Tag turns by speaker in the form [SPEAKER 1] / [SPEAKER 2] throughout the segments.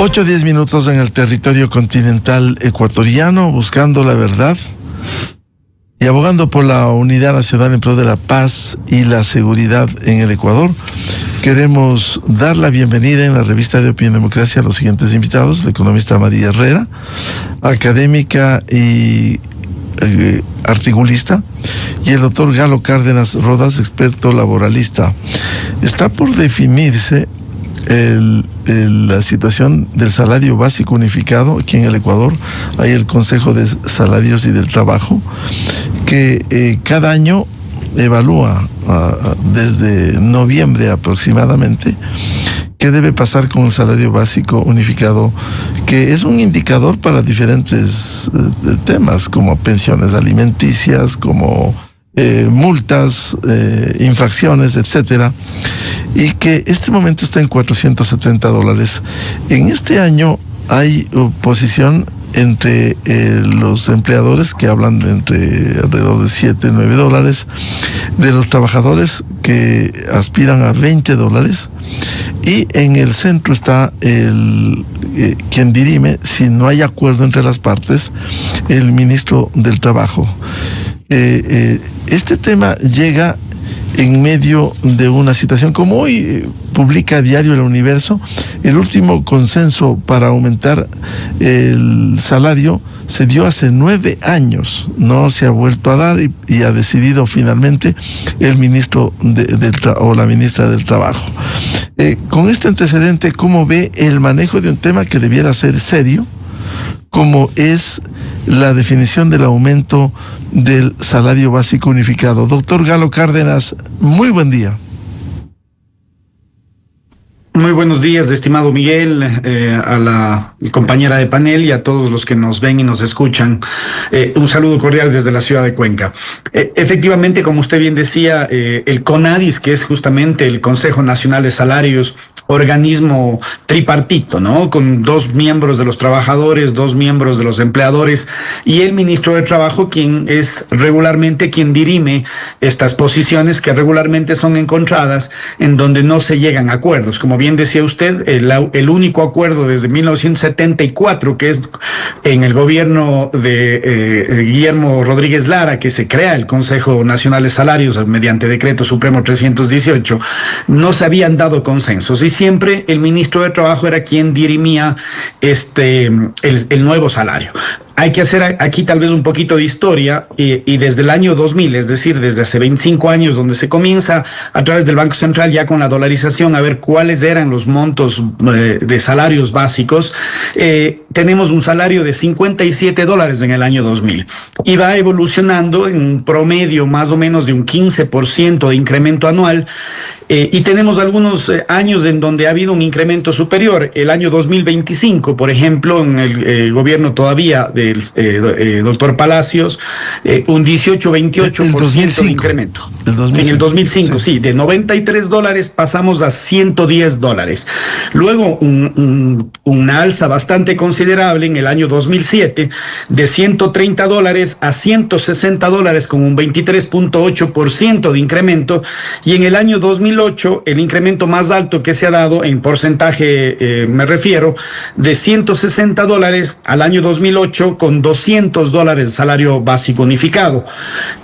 [SPEAKER 1] 8 o 10 minutos en el territorio continental ecuatoriano, buscando la verdad y abogando por la unidad nacional en pro de la paz y la seguridad en el Ecuador. Queremos dar la bienvenida en la revista de Opinión y Democracia a los siguientes invitados: la economista María Herrera, académica y articulista, y el doctor Galo Cárdenas Rodas, experto laboralista. Está por definirse la situación del salario básico unificado. Aquí en el Ecuador hay el Consejo de Salarios y del Trabajo, que cada año evalúa desde noviembre aproximadamente qué debe pasar con el salario básico unificado, que es un indicador para diferentes temas, como pensiones alimenticias, como multas, infracciones, etcétera, y que este momento está en $470. En este año hay oposición entre los empleadores, que hablan de entre alrededor de $7-9, de los trabajadores, que aspiran a $20, y en el centro está quien dirime, si no hay acuerdo entre las partes, el ministro del Trabajo. Este tema llega en medio de una situación como hoy publica a diario El Universo. El último consenso para aumentar el salario se dio hace 9 años, no se ha vuelto a dar, y ha decidido finalmente el ministro o la ministra del Trabajo. Con este antecedente, ¿cómo ve el manejo de un tema que debiera ser serio, como es la definición del aumento del salario básico unificado? Doctor Galo Cárdenas, muy buen día.
[SPEAKER 2] Muy buenos días, estimado Miguel, a la compañera de panel y a todos los que nos ven y nos escuchan. Un saludo cordial desde la ciudad de Cuenca. Efectivamente, como usted bien decía, el CONADIS, que es justamente el Consejo Nacional de Salarios, organismo tripartito, ¿no? Con 2 miembros de los trabajadores, 2 miembros de los empleadores, y el ministro de Trabajo, quien es regularmente quien dirime estas posiciones, que regularmente son encontradas, en donde no se llegan a acuerdos. Como bien decía usted, el único acuerdo desde 1974, que es en el gobierno de Guillermo Rodríguez Lara, que se crea el Consejo Nacional de Salarios mediante Decreto Supremo 318, no se habían dado consensos, y siempre el ministro de Trabajo era quien dirimía el nuevo salario. Hay que hacer aquí tal vez un poquito de historia, y desde el año 2000, es decir, desde hace 25 años, donde se comienza a través del Banco Central ya con la dolarización a ver cuáles eran los montos de salarios básicos. Tenemos un salario de $57 en el año 2000 y va evolucionando en un promedio más o menos de un 15% de incremento anual. Y tenemos algunos años en donde ha habido un incremento superior. El año 2025, por ejemplo, en el gobierno todavía del doctor Palacios, un 18-28% de incremento. En el 2005, sí, de $93 pasamos a $110. Luego una alza bastante considerable en el año 2007, de $130 a $160, con un 23.8% de incremento, y en el año 2008 el incremento más alto que se ha dado en porcentaje, me refiero, de $160 al año 2008, con $200 de salario básico unificado.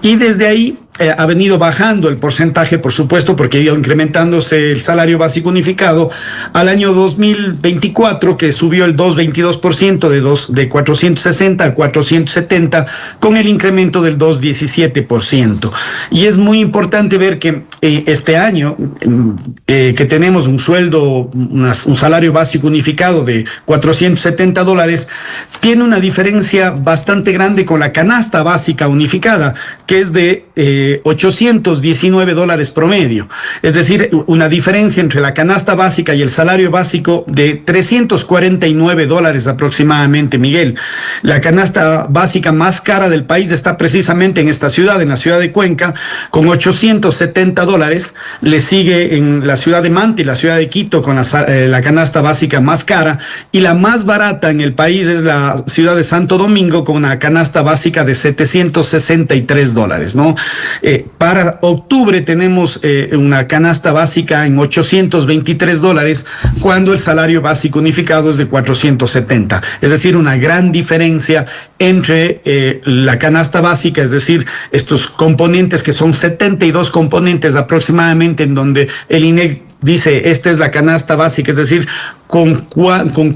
[SPEAKER 2] Y desde ahí ha venido bajando el porcentaje, por supuesto, porque ha ido incrementándose el salario básico unificado al año 2024, que subió el 2,22%, de 460 a 470, con el incremento del 2,17%. Y es muy importante ver que este año que tenemos un sueldo, un salario básico unificado de $470, tiene una diferencia bastante grande con la canasta básica unificada, que es de $819 promedio. Es decir, una diferencia entre la canasta básica y el salario básico de $349 aproximadamente, Miguel. La canasta básica más cara del país está precisamente en esta ciudad, en la ciudad de Cuenca, con $870. Le sigue en la ciudad de Manta y la ciudad de Quito con la canasta básica más cara, y la más barata en el país es la ciudad de Santo Domingo, con una canasta básica de $763, ¿no? Para octubre tenemos una canasta básica en $823, cuando el salario básico unificado es de 470. Es decir, una gran diferencia entre la canasta básica, es decir, estos componentes que son 72 componentes aproximadamente, en donde el INEC dice, esta es la canasta básica, es decir, con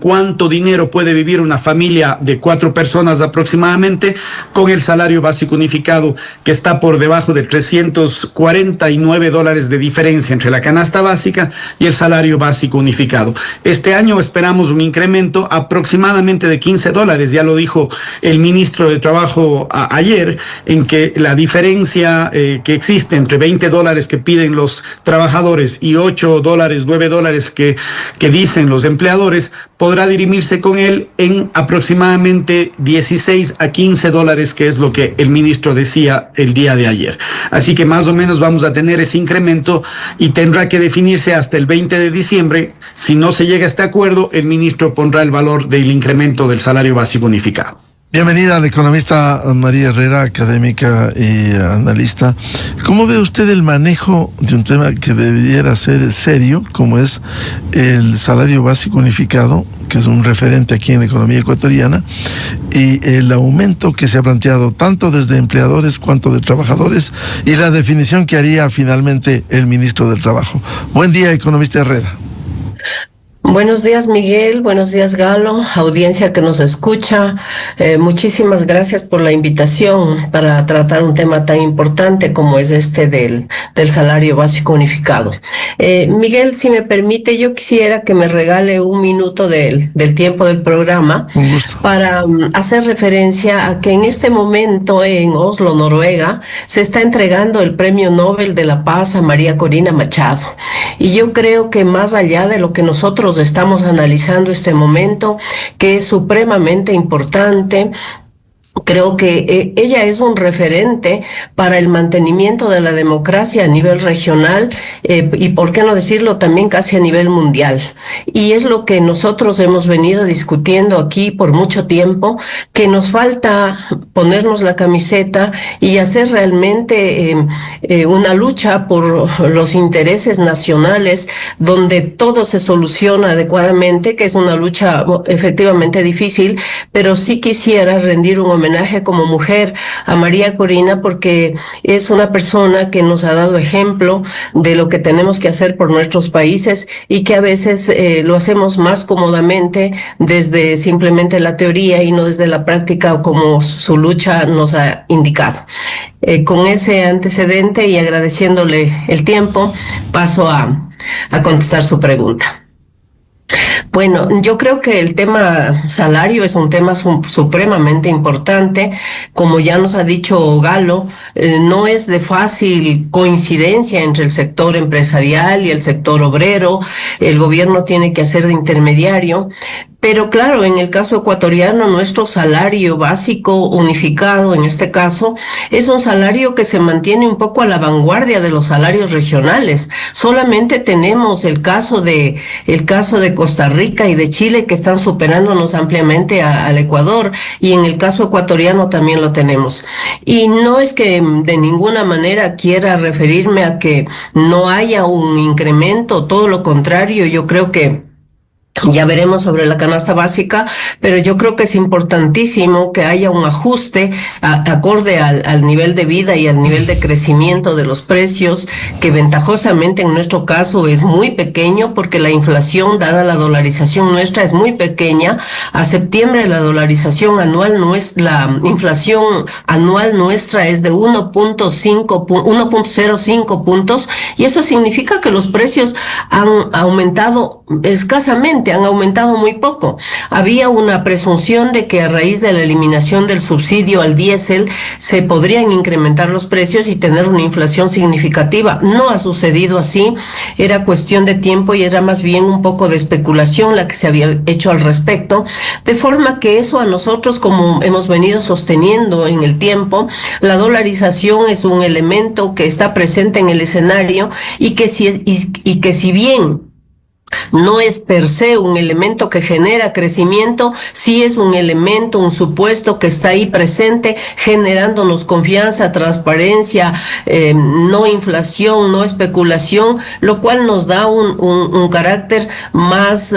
[SPEAKER 2] cuánto dinero puede vivir una familia de 4 personas aproximadamente, con el salario básico unificado, que está por debajo de $349 de diferencia entre la canasta básica y el salario básico unificado. Este año esperamos un incremento aproximadamente de $15, ya lo dijo el ministro de Trabajo ayer, en que la diferencia que existe entre $20 que piden los trabajadores y $8, $9 que dicen los empleadores, podrá dirimirse con él en aproximadamente $16 a $15, que es lo que el ministro decía el día de ayer. Así que más o menos vamos a tener ese incremento y tendrá que definirse hasta el 20 de diciembre. Si no se llega a este acuerdo, el ministro pondrá el valor del incremento del salario básico unificado.
[SPEAKER 1] Bienvenida la economista María Herrera, académica y analista. ¿Cómo ve usted el manejo de un tema que debiera ser serio, como es el salario básico unificado, que es un referente aquí en la economía ecuatoriana, y el aumento que se ha planteado tanto desde empleadores cuanto de trabajadores, y la definición que haría finalmente el ministro del Trabajo? Buen día, economista Herrera.
[SPEAKER 3] Buenos días, Miguel. Buenos días, Galo, audiencia que nos escucha. Muchísimas gracias por la invitación para tratar un tema tan importante como es este del salario básico unificado. Miguel, si me permite, yo quisiera que me regale un minuto del tiempo del programa para hacer referencia a que en este momento en Oslo, Noruega, se está entregando el Premio Nobel de la Paz a María Corina Machado. Y yo creo que más allá de lo que nosotros estamos analizando este momento, que es supremamente importante, creo que ella es un referente para el mantenimiento de la democracia a nivel regional y, por qué no decirlo, también casi a nivel mundial. Y es lo que nosotros hemos venido discutiendo aquí por mucho tiempo, que nos falta ponernos la camiseta y hacer realmente una lucha por los intereses nacionales, donde todo se soluciona adecuadamente, que es una lucha efectivamente difícil, pero sí quisiera rendir un homenaje como mujer a María Corina, porque es una persona que nos ha dado ejemplo de lo que tenemos que hacer por nuestros países y que a veces lo hacemos más cómodamente desde simplemente la teoría y no desde la práctica como su lucha nos ha indicado. Con ese antecedente y agradeciéndole el tiempo, paso a contestar su pregunta. Bueno, yo creo que el tema salario es un tema supremamente importante. Como ya nos ha dicho Galo, no es de fácil coincidencia entre el sector empresarial y el sector obrero. El gobierno tiene que hacer de intermediario. Pero claro, en el caso ecuatoriano, nuestro salario básico unificado, en este caso, es un salario que se mantiene un poco a la vanguardia de los salarios regionales. Solamente tenemos el caso de Costa Rica y de Chile, que están superándonos ampliamente al Ecuador, y en el caso ecuatoriano también lo tenemos. Y no es que de ninguna manera quiera referirme a que no haya un incremento, todo lo contrario, yo creo que ya veremos sobre la canasta básica, pero yo creo que es importantísimo que haya un ajuste acorde al nivel de vida y al nivel de crecimiento de los precios, que ventajosamente en nuestro caso es muy pequeño, porque la inflación, dada la dolarización nuestra, es muy pequeña. A septiembre la dolarización anual la inflación anual nuestra es de 1.05 puntos, y eso significa que los precios han aumentado escasamente, han aumentado muy poco. Había una presunción de que a raíz de la eliminación del subsidio al diésel se podrían incrementar los precios y tener una inflación significativa. No ha sucedido así, era cuestión de tiempo y era más bien un poco de especulación la que se había hecho al respecto, de forma que eso a nosotros, como hemos venido sosteniendo en el tiempo, la dolarización es un elemento que está presente en el escenario y que si bien no es per se un elemento que genera crecimiento, sí es un elemento, un supuesto que está ahí presente, generándonos confianza, transparencia, no inflación, no especulación, lo cual nos da un carácter más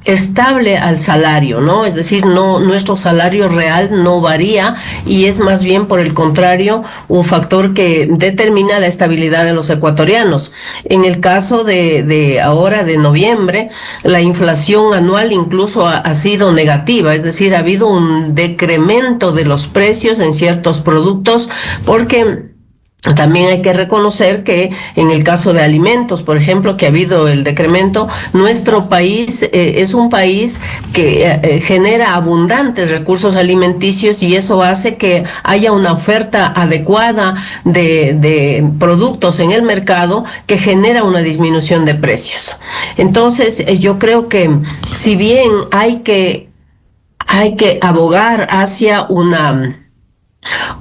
[SPEAKER 3] estable al salario, ¿no? Es decir, no, nuestro salario real no varía y es más bien, por el contrario, un factor que determina la estabilidad de los ecuatorianos. En el caso de ahora, de noviembre, la inflación anual incluso ha sido negativa, es decir, ha habido un decremento de los precios en ciertos productos, porque también hay que reconocer que en el caso de alimentos, por ejemplo, que ha habido el decremento, nuestro país es un país que genera abundantes recursos alimenticios y eso hace que haya una oferta adecuada de productos en el mercado que genera una disminución de precios. Entonces, yo creo que si bien hay que abogar hacia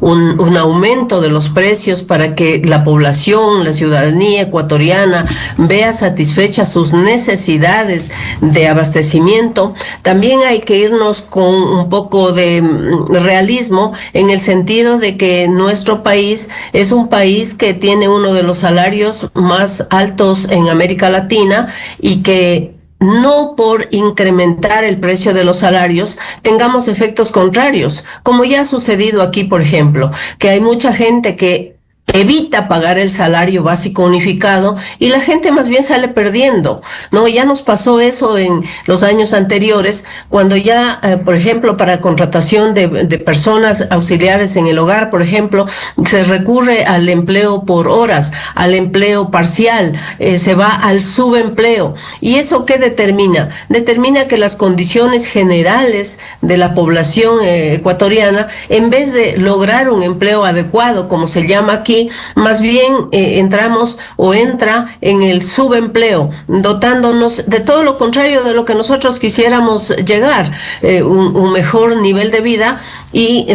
[SPEAKER 3] un aumento de los precios para que la población, la ciudadanía ecuatoriana vea satisfechas sus necesidades de abastecimiento, también hay que irnos con un poco de realismo en el sentido de que nuestro país es un país que tiene uno de los salarios más altos en América Latina y que no por incrementar el precio de los salarios tengamos efectos contrarios, como ya ha sucedido aquí, por ejemplo, que hay mucha gente que evita pagar el salario básico unificado y la gente más bien sale perdiendo, ¿no? Ya nos pasó eso en los años anteriores, cuando ya, por ejemplo, para contratación de personas auxiliares en el hogar, por ejemplo, se recurre al empleo por horas, al empleo parcial, se va al subempleo. ¿Y eso qué determina? Determina que las condiciones generales de la población ecuatoriana, en vez de lograr un empleo adecuado, como se llama aquí, más bien entramos o entra en el subempleo, dotándonos de todo lo contrario de lo que nosotros quisiéramos llegar, un mejor nivel de vida y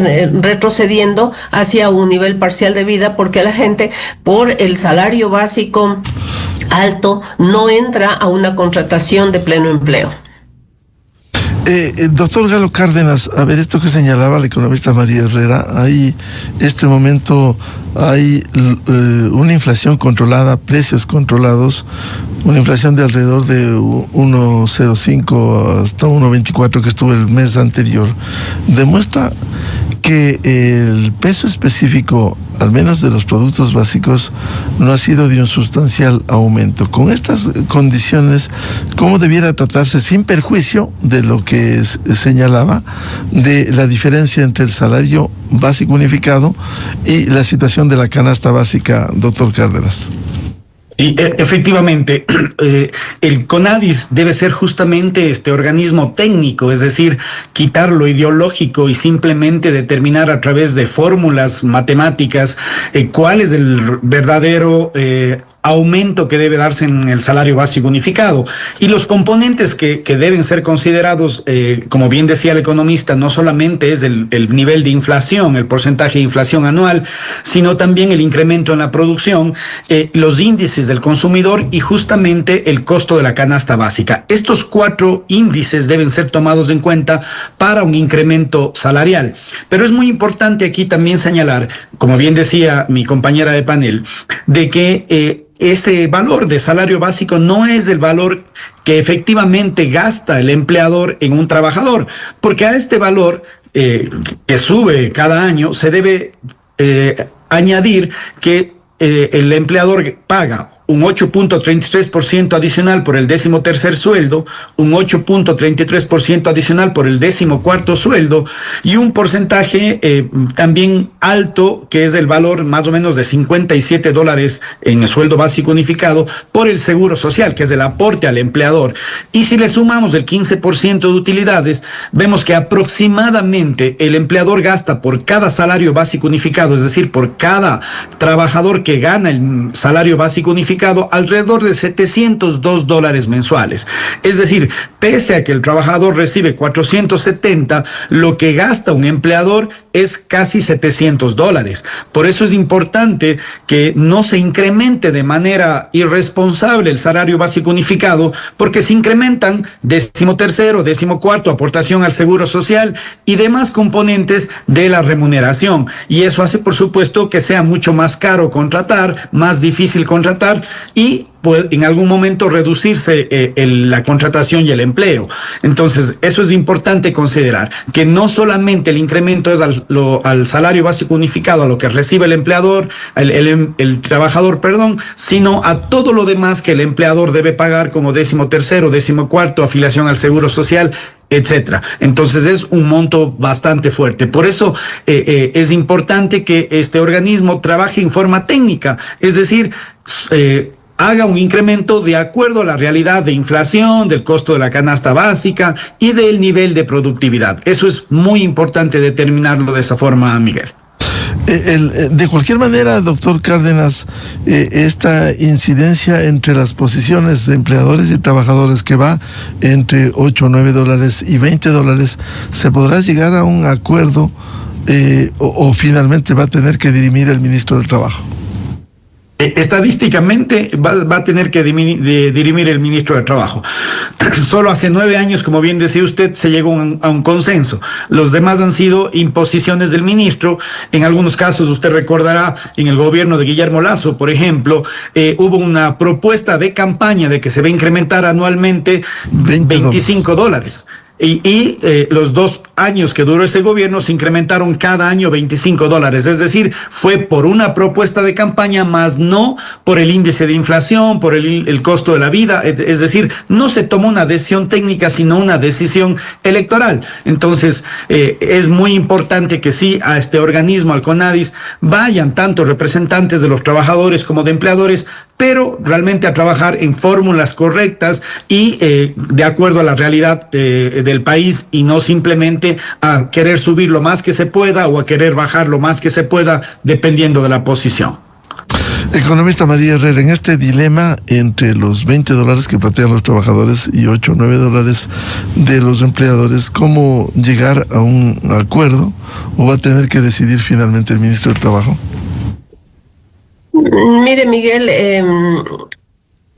[SPEAKER 3] retrocediendo hacia un nivel parcial de vida, porque la gente, por el salario básico alto, no entra a una contratación de pleno empleo.
[SPEAKER 1] Doctor Galo Cárdenas, a ver, esto que señalaba la economista María Herrera, hay este momento hay una inflación controlada, precios controlados, una inflación de alrededor de 1,05 hasta 1,24 que estuvo el mes anterior, demuestra que el peso específico, al menos de los productos básicos, no ha sido de un sustancial aumento. Con estas condiciones, ¿cómo debiera tratarse, sin perjuicio de lo que señalaba, de la diferencia entre el salario básico unificado y la situación de la canasta básica, doctor Cárdenas?
[SPEAKER 2] Sí, efectivamente, el CONADIS debe ser justamente este organismo técnico, es decir, quitar lo ideológico y simplemente determinar a través de fórmulas matemáticas cuál es el verdadero aumento que debe darse en el salario básico unificado. Y los componentes que deben ser considerados, como bien decía el economista, no solamente es el nivel de inflación, el porcentaje de inflación anual, sino también el incremento en la producción, los índices del consumidor y justamente el costo de la canasta básica. Estos 4 índices deben ser tomados en cuenta para un incremento salarial. Pero es muy importante aquí también señalar, como bien decía mi compañera de panel, de que ese valor de salario básico no es el valor que efectivamente gasta el empleador en un trabajador, porque a este valor que sube cada año se debe añadir que el empleador paga un 8.33% adicional por el 13º sueldo, un 8.33% adicional por el 14º sueldo y un porcentaje también alto, que es el valor más o menos de $57 en el sueldo básico unificado, por el seguro social, que es el aporte al empleador. Y si le sumamos el 15% de utilidades, vemos que aproximadamente el empleador gasta por cada salario básico unificado, es decir, por cada trabajador que gana el salario básico unificado, alrededor de $702 mensuales. Es decir, pese a que el trabajador recibe 470, lo que gasta un empleador es casi $700. Por eso es importante que no se incremente de manera irresponsable el salario básico unificado, porque se incrementan 13º, 14º, aportación al seguro social y demás componentes de la remuneración. Y eso hace, por supuesto, que sea mucho más caro contratar, más difícil contratar y puede en algún momento reducirse la contratación y el empleo. Entonces, eso es importante considerar, que no solamente el incremento es al salario básico unificado, a lo que recibe el empleador, el trabajador, perdón, sino a todo lo demás que el empleador debe pagar como 13º, 14º, afiliación al seguro social, etcétera. Entonces es un monto bastante fuerte. Por eso es importante que este organismo trabaje en forma técnica, es decir, haga un incremento de acuerdo a la realidad de inflación, del costo de la canasta básica y del nivel de productividad. Eso es muy importante determinarlo de esa forma, Miguel.
[SPEAKER 1] De cualquier manera, doctor Cárdenas, esta incidencia entre las posiciones de empleadores y trabajadores que va entre $8, $9 y $20, ¿se podrá llegar a un acuerdo o finalmente va a tener que dirimir el ministro del Trabajo?
[SPEAKER 2] Estadísticamente va a tener que dirimir el ministro de Trabajo. Solo hace 9 años, como bien decía usted, se llegó a un consenso. Los demás han sido imposiciones del ministro. En algunos casos, usted recordará, en el gobierno de Guillermo Lasso, por ejemplo, hubo una propuesta de campaña de que se va a incrementar anualmente $25. Y los 2 años que duró ese gobierno se incrementaron cada año $25. Es decir, fue por una propuesta de campaña, más no por el índice de inflación, por el costo de la vida. Es decir, no se tomó una decisión técnica, sino una decisión electoral. Entonces, es muy importante que sí a este organismo, al CONADIS, vayan tanto representantes de los trabajadores como de empleadores, pero realmente a trabajar en fórmulas correctas y de acuerdo a la realidad del país, y no simplemente a querer subir lo más que se pueda o a querer bajar lo más que se pueda dependiendo de la posición.
[SPEAKER 1] Economista María Herrera, en este dilema entre los $20 que plantean los trabajadores y $8, $9 de los empleadores, ¿cómo llegar a un acuerdo o va a tener que decidir finalmente el ministro del Trabajo?
[SPEAKER 3] Mire, Miguel,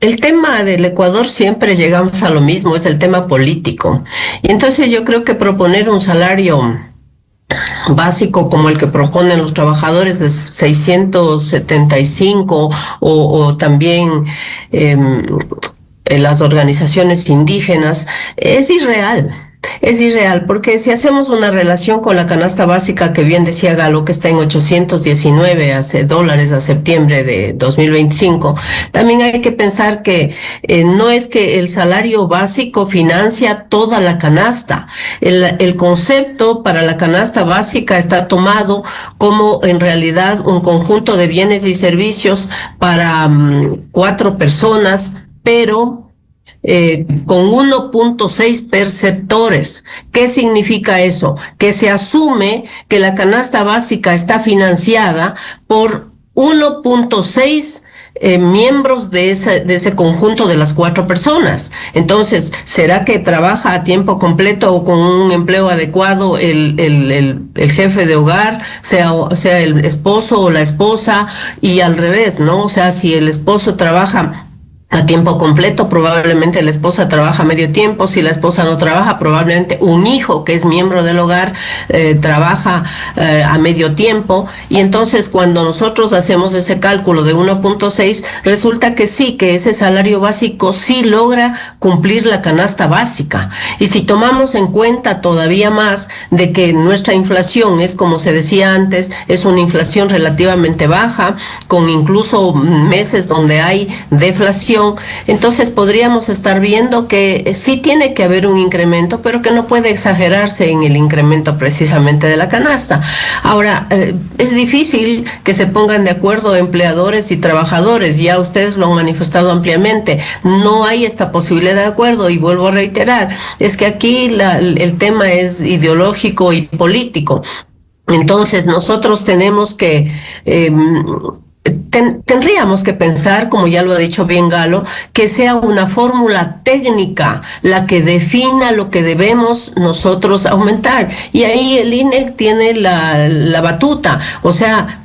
[SPEAKER 3] el tema del Ecuador siempre llegamos a lo mismo, es el tema político. Y entonces yo creo que proponer un salario básico como el que proponen los trabajadores de 675 o también las organizaciones indígenas es irreal. Es irreal, porque si hacemos una relación con la canasta básica, que bien decía Galo, que está en $819 a septiembre de 2025, también hay que pensar que no es que el salario básico financia toda la canasta. El concepto para la canasta básica está tomado como en realidad un conjunto de bienes y servicios para 4 personas, pero con 1.6 perceptores. ¿Qué significa eso? Que se asume que la canasta básica está financiada por 1.6 miembros de ese conjunto de las 4 personas. Entonces, ¿será que trabaja a tiempo completo o con un empleo adecuado el jefe de hogar, sea el esposo o la esposa, y al revés, ¿no? O sea, si el esposo trabaja a tiempo completo, probablemente la esposa trabaja medio tiempo. Si la esposa no trabaja, probablemente un hijo que es miembro del hogar trabaja a medio tiempo. Y entonces cuando nosotros hacemos ese cálculo de 1.6, resulta que sí, que ese salario básico sí logra cumplir la canasta básica. Y si tomamos en cuenta todavía más de que nuestra inflación es, como se decía antes, es una inflación relativamente baja, con incluso meses donde hay deflación, entonces podríamos estar viendo que sí tiene que haber un incremento, pero que no puede exagerarse en el incremento precisamente de la canasta. Ahora, es difícil que se pongan de acuerdo empleadores y trabajadores, ya ustedes lo han manifestado ampliamente, no hay esta posibilidad de acuerdo, y vuelvo a reiterar, es que aquí el tema es ideológico y político. Entonces nosotros tenemos que tendríamos que pensar, como ya lo ha dicho bien Galo, que sea una fórmula técnica la que defina lo que debemos nosotros aumentar. Y ahí el INE tiene la batuta, o sea,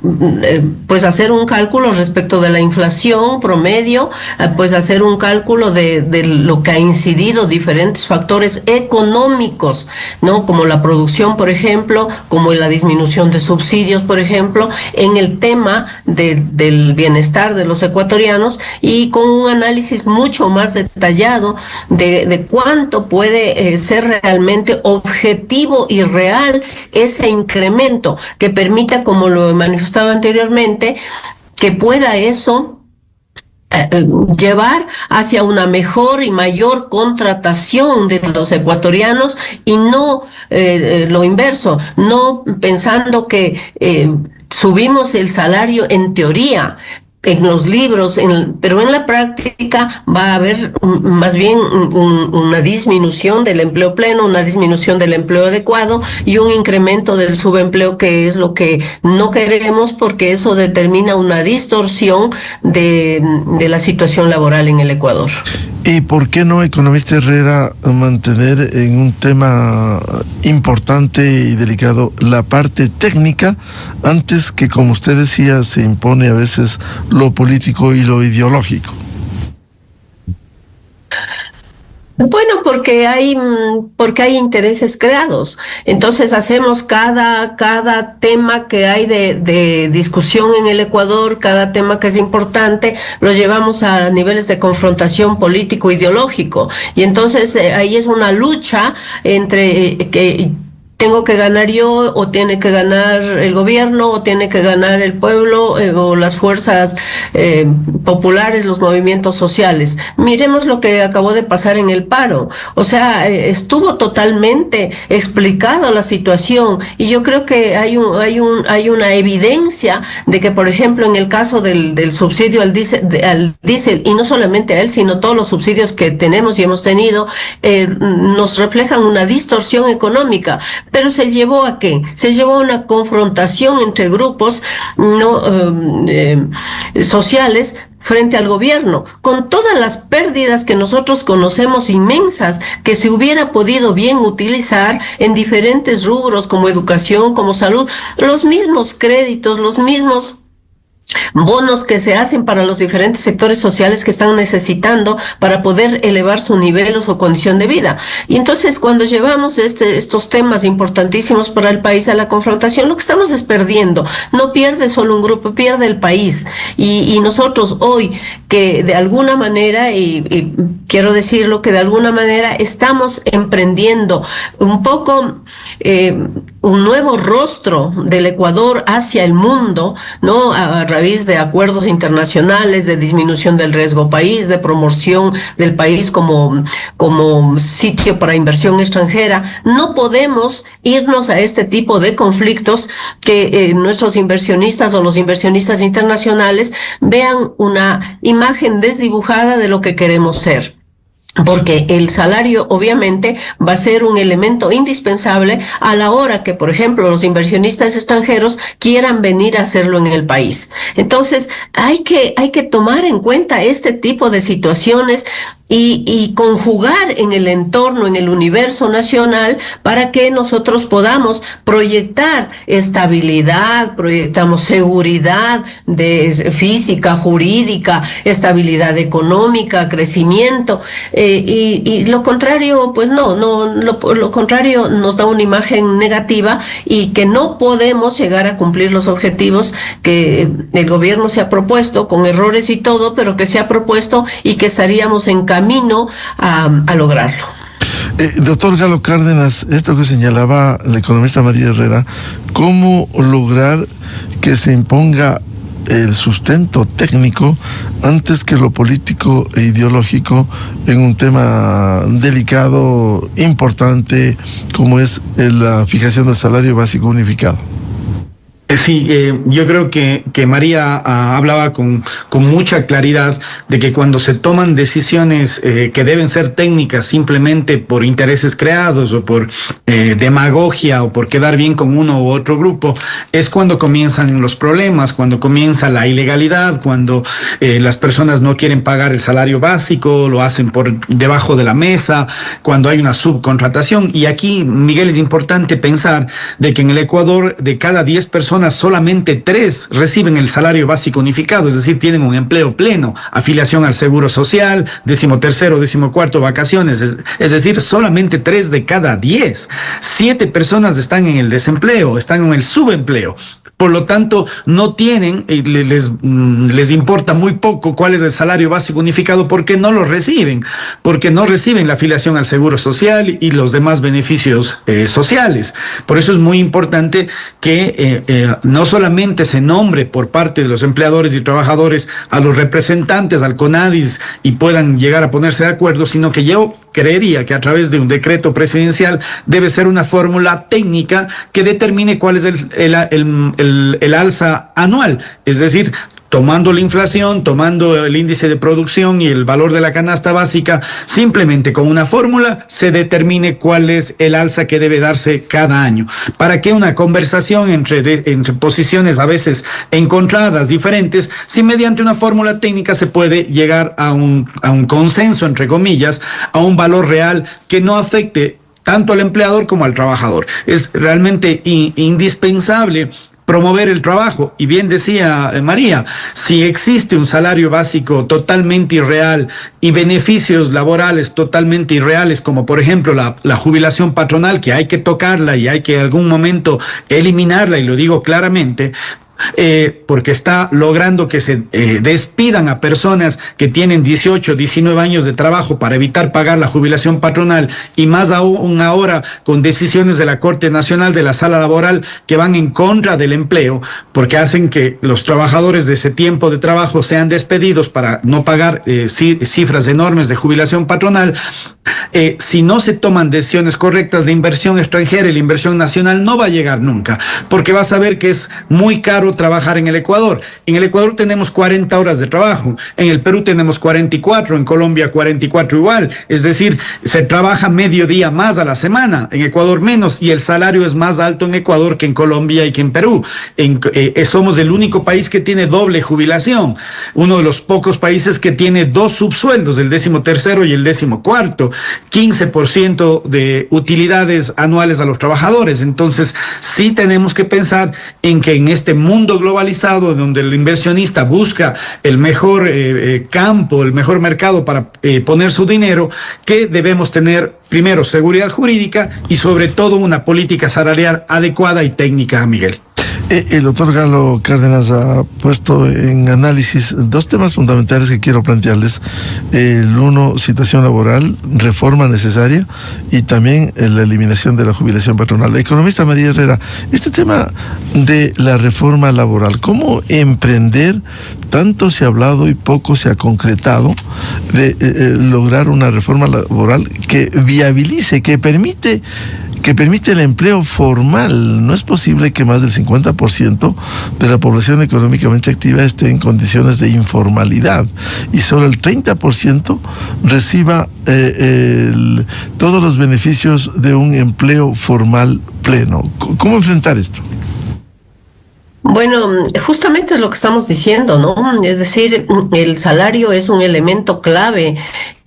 [SPEAKER 3] pues hacer un cálculo respecto de la inflación promedio, pues hacer un cálculo de lo que ha incidido diferentes factores económicos, ¿no? Como la producción, por ejemplo, como la disminución de subsidios, por ejemplo, en el tema del bienestar de los ecuatorianos, y con un análisis mucho más detallado de cuánto puede ser realmente objetivo y real ese incremento que permita, como lo he manifestado anteriormente, que pueda eso llevar hacia una mejor y mayor contratación de los ecuatorianos, y no lo inverso, no pensando que subimos el salario en teoría, en los libros, pero en la práctica va a haber más bien una disminución del empleo pleno, una disminución del empleo adecuado y un incremento del subempleo, que es lo que no queremos, porque eso determina una distorsión de la situación laboral en el Ecuador.
[SPEAKER 1] ¿Y por qué no, economista Herrera, mantener en un tema importante y delicado la parte técnica antes que, como usted decía, se impone a veces lo político y lo ideológico?
[SPEAKER 3] Bueno, porque hay intereses creados. Entonces hacemos cada tema que hay de discusión en el Ecuador, cada tema que es importante, lo llevamos a niveles de confrontación político-ideológico. Y entonces ahí es una lucha entre que tengo que ganar yo, o tiene que ganar el gobierno, o tiene que ganar el pueblo, o las fuerzas populares, los movimientos sociales. Miremos lo que acabó de pasar en el paro. O sea, estuvo totalmente explicada la situación, y yo creo que hay una evidencia de que, por ejemplo, en el caso del subsidio al diésel, y no solamente a él, sino todos los subsidios que tenemos y hemos tenido, nos reflejan una distorsión económica. Pero se llevó a ¿qué? Se llevó a una confrontación entre grupos sociales frente al gobierno, con todas las pérdidas que nosotros conocemos inmensas, que se hubiera podido bien utilizar en diferentes rubros, como educación, como salud, los mismos créditos, los mismos bonos que se hacen para los diferentes sectores sociales que están necesitando para poder elevar su nivel o su condición de vida. Y entonces, cuando llevamos estos temas importantísimos para el país a la confrontación, lo que estamos es perdiendo. No pierde solo un grupo, pierde el país. Y nosotros hoy, que de alguna manera, y quiero decirlo, que de alguna manera estamos emprendiendo un poco un nuevo rostro del Ecuador hacia el mundo, ¿no? A raíz de acuerdos internacionales de disminución del riesgo país, de promoción del país como sitio para inversión extranjera. No podemos irnos a este tipo de conflictos que nuestros inversionistas o los inversionistas internacionales vean una imagen desdibujada de lo que queremos ser. Porque el salario obviamente va a ser un elemento indispensable a la hora que, por ejemplo, los inversionistas extranjeros quieran venir a hacerlo en el país. Entonces, hay que tomar en cuenta este tipo de situaciones y conjugar en el entorno, en el universo nacional, para que nosotros podamos proyectar estabilidad, proyectamos seguridad física, jurídica, estabilidad económica, crecimiento, y lo contrario, pues lo contrario nos da una imagen negativa, y que no podemos llegar a cumplir los objetivos que el gobierno se ha propuesto, con errores y todo, pero que se ha propuesto, y que estaríamos en camino a lograrlo.
[SPEAKER 1] Doctor Galo Cárdenas, esto que señalaba el economista María Herrera, ¿cómo lograr que se imponga el sustento técnico antes que lo político e ideológico en un tema delicado, importante, como es la fijación del salario básico unificado?
[SPEAKER 2] Sí, yo creo que María hablaba con mucha claridad de que cuando se toman decisiones que deben ser técnicas simplemente por intereses creados o por demagogia o por quedar bien con uno u otro grupo, es cuando comienzan los problemas, cuando comienza la ilegalidad, cuando las personas no quieren pagar el salario básico, lo hacen por debajo de la mesa, cuando hay una subcontratación. Y aquí, Miguel, es importante pensar de que en el Ecuador, de cada 10 personas, solamente 3 reciben el salario básico unificado, es decir, tienen un empleo pleno, afiliación al seguro social, 13º, 14º, vacaciones, es decir, solamente 3 de cada 10. 7 personas están en el desempleo, están en el subempleo. Por lo tanto, no tienen, les importa muy poco cuál es el salario básico unificado porque no lo reciben, porque no reciben la afiliación al seguro social y los demás beneficios sociales. Por eso es muy importante que no solamente se nombre por parte de los empleadores y trabajadores a los representantes, al CONADIS, y puedan llegar a ponerse de acuerdo, sino que yo creería que a través de un decreto presidencial debe ser una fórmula técnica que determine cuál es el alza anual, es decir, tomando la inflación, tomando el índice de producción y el valor de la canasta básica, simplemente con una fórmula se determine cuál es el alza que debe darse cada año. Para que una conversación entre posiciones a veces encontradas, diferentes, si mediante una fórmula técnica se puede llegar a un consenso, entre comillas, a un valor real que no afecte tanto al empleador como al trabajador. Es realmente indispensable promover el trabajo. Y bien decía María, si existe un salario básico totalmente irreal y beneficios laborales totalmente irreales, como por ejemplo la jubilación patronal, que hay que tocarla y hay que en algún momento eliminarla, y lo digo claramente, porque está logrando que se despidan a personas que tienen 18, 19 años de trabajo para evitar pagar la jubilación patronal, y más aún ahora con decisiones de la Corte Nacional de la Sala Laboral que van en contra del empleo, porque hacen que los trabajadores de ese tiempo de trabajo sean despedidos para no pagar cifras enormes de jubilación patronal. Si no se toman decisiones correctas, la inversión extranjera y la inversión nacional no va a llegar nunca, porque vas a ver que es muy caro trabajar en el Ecuador. En el Ecuador tenemos 40 horas de trabajo, en el Perú tenemos 44, en Colombia 44 igual, es decir, se trabaja medio día más a la semana, en Ecuador menos, y el salario es más alto en Ecuador que en Colombia y que en Perú. Somos el único país que tiene doble jubilación, uno de los pocos países que tiene 2 subsueldos, el 13º y el 14º, 15% de utilidades anuales a los trabajadores. Entonces, sí tenemos que pensar en que en este mundo globalizado, donde el inversionista busca el mejor campo, el mejor mercado para poner su dinero, que debemos tener primero seguridad jurídica y sobre todo una política salarial adecuada y técnica, Miguel.
[SPEAKER 1] El doctor Galo Cárdenas ha puesto en análisis 2 temas fundamentales que quiero plantearles. El uno, situación laboral, reforma necesaria, y también la eliminación de la jubilación patronal. Economista María Herrera, este tema de la reforma laboral, ¿cómo emprender? Tanto se ha hablado y poco se ha concretado de lograr una reforma laboral que viabilice, que permite el empleo formal. No es posible que más del 50% de la población económicamente activa esté en condiciones de informalidad y solo el 30% reciba todos los beneficios de un empleo formal pleno. ¿Cómo enfrentar esto?
[SPEAKER 3] Bueno, justamente es lo que estamos diciendo, ¿no? Es decir, el salario es un elemento clave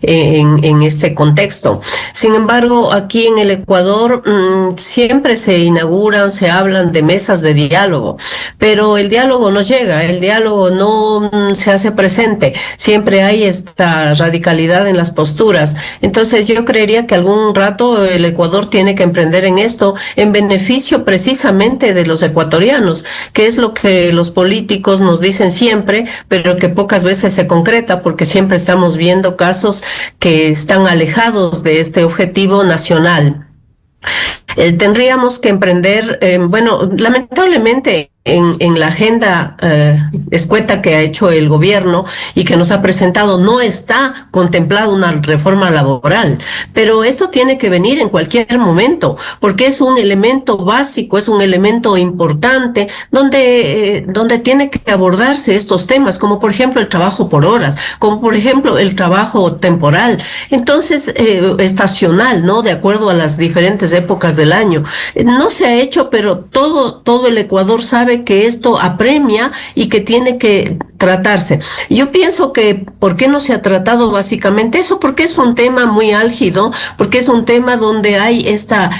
[SPEAKER 3] en este contexto. Sin embargo, aquí en el Ecuador siempre se inauguran, se hablan de mesas de diálogo, pero el diálogo no llega, el diálogo no se hace presente, siempre hay esta radicalidad en las posturas. Entonces yo creería que algún rato el Ecuador tiene que emprender en esto en beneficio precisamente de los ecuatorianos, que es lo que los políticos nos dicen siempre, pero que pocas veces se concreta, porque siempre estamos viendo casos que están alejados de este objetivo nacional. Tendríamos que emprender, lamentablemente en la agenda escueta que ha hecho el gobierno y que nos ha presentado no está contemplada una reforma laboral, pero esto tiene que venir en cualquier momento, porque es un elemento básico, es un elemento importante donde tiene que abordarse estos temas, como por ejemplo el trabajo por horas, como por ejemplo el trabajo temporal, entonces estacional, ¿no? De acuerdo a las diferentes épocas del año. No se ha hecho, pero todo el Ecuador sabe que esto apremia y que tiene que tratarse. Yo pienso que ¿por qué no se ha tratado básicamente eso? Porque es un tema muy álgido, porque es un tema donde hay esta